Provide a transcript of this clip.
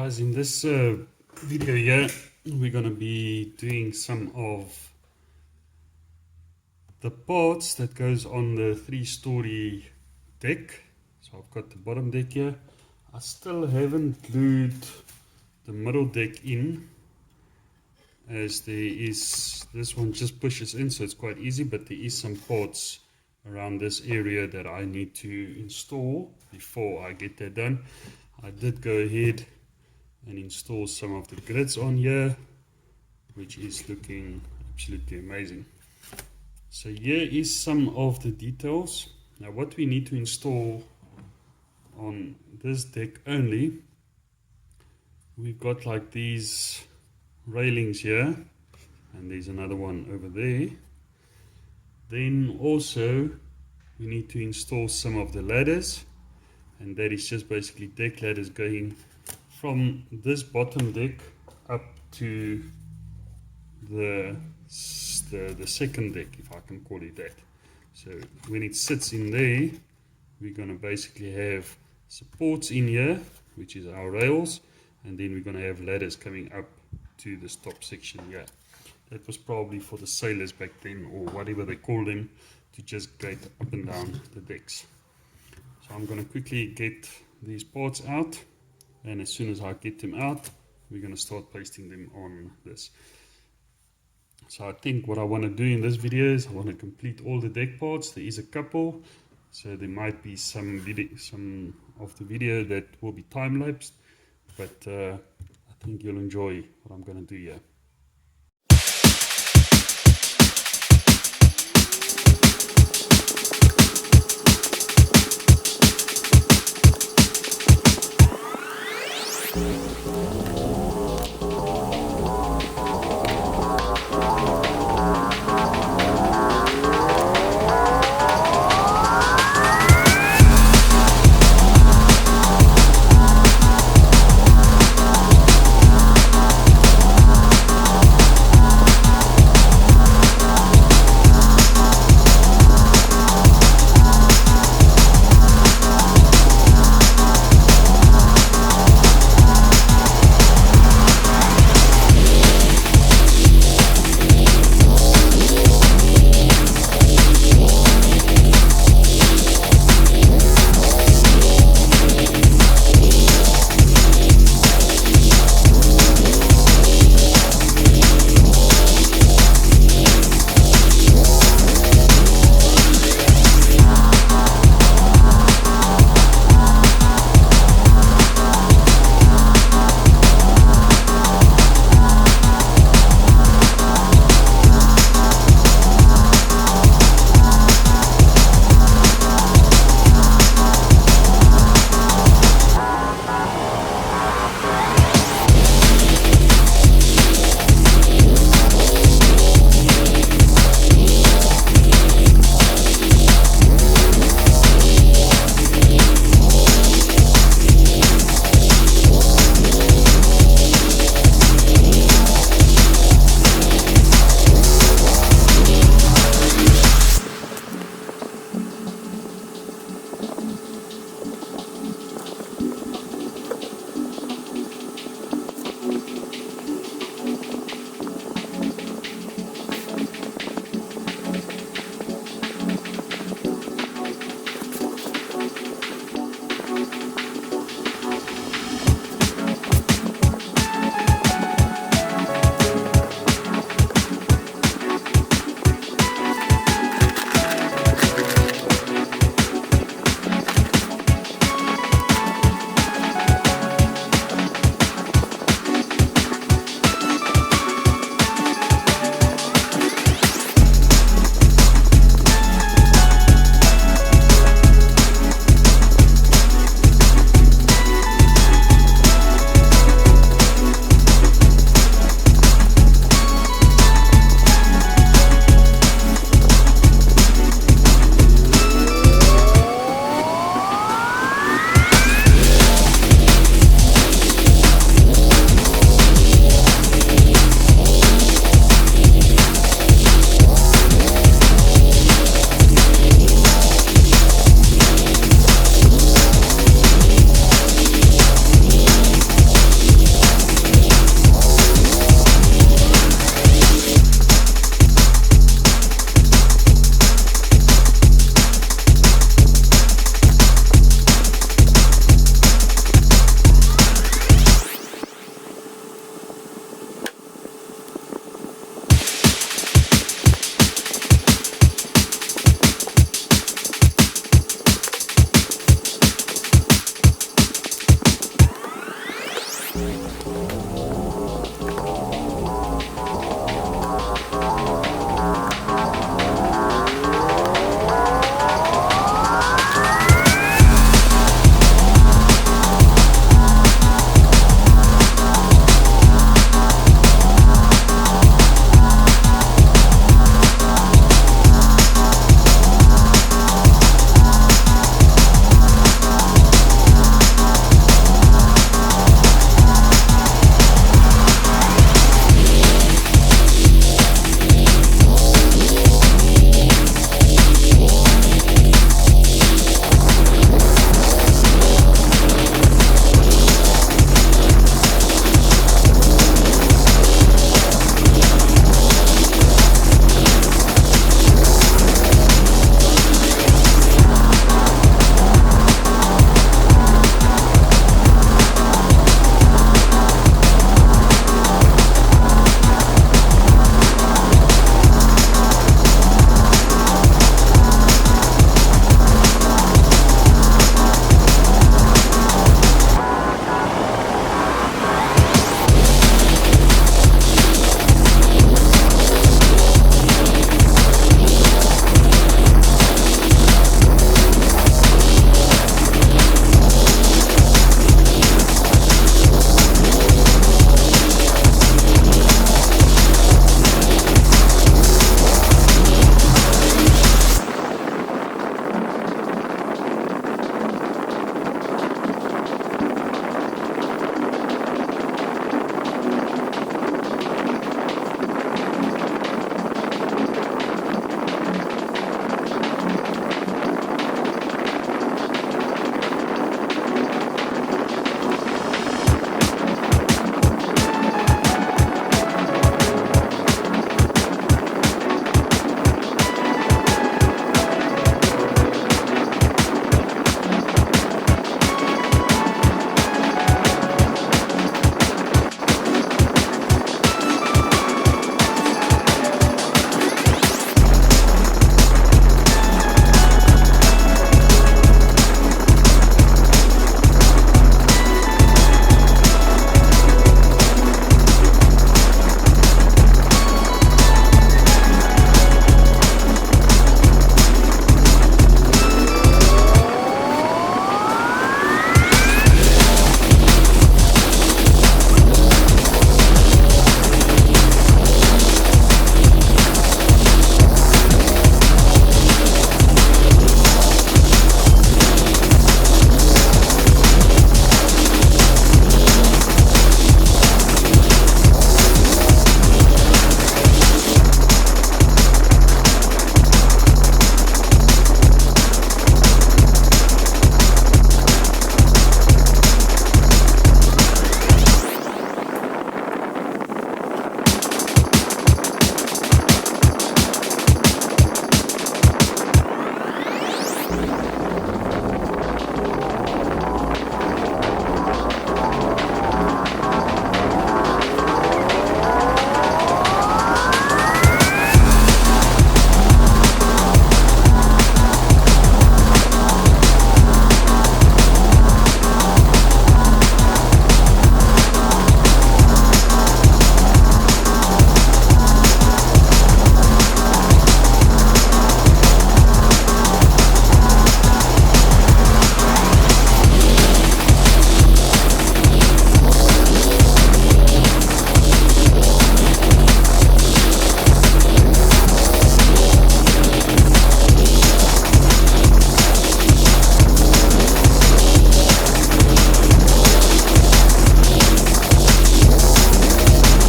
Guys, in this video here we're going to be doing some of the parts that goes on the 3-story deck. So I've got the bottom deck here. I still haven't glued the middle deck in, as there is, this one just pushes in, so it's quite easy, but there is some parts around this area that I need to install before I get that done. I did go ahead and install some of the grids on here, which is looking absolutely amazing. So here is some of the details. Now what we need to install on this deck only, we've got like these railings here, and there's another one over there. Then also we need to install some of the ladders, and that is just basically deck ladders going from this bottom deck up to the second deck, if I can call it that. So when it sits in there, we're going to basically have supports in here, which is our rails, and then we're going to have ladders coming up to this top section here. That was probably for the sailors back then, or whatever they called them, to just get up and down the decks. So I'm going to quickly get these parts out, and as soon as I get them out, we're going to start pasting them on this. So I think what I want to do in this video is I want to complete all the deck parts. There is a couple, so there might be some of the video that will be time-lapsed, but I think you'll enjoy what I'm going to do here.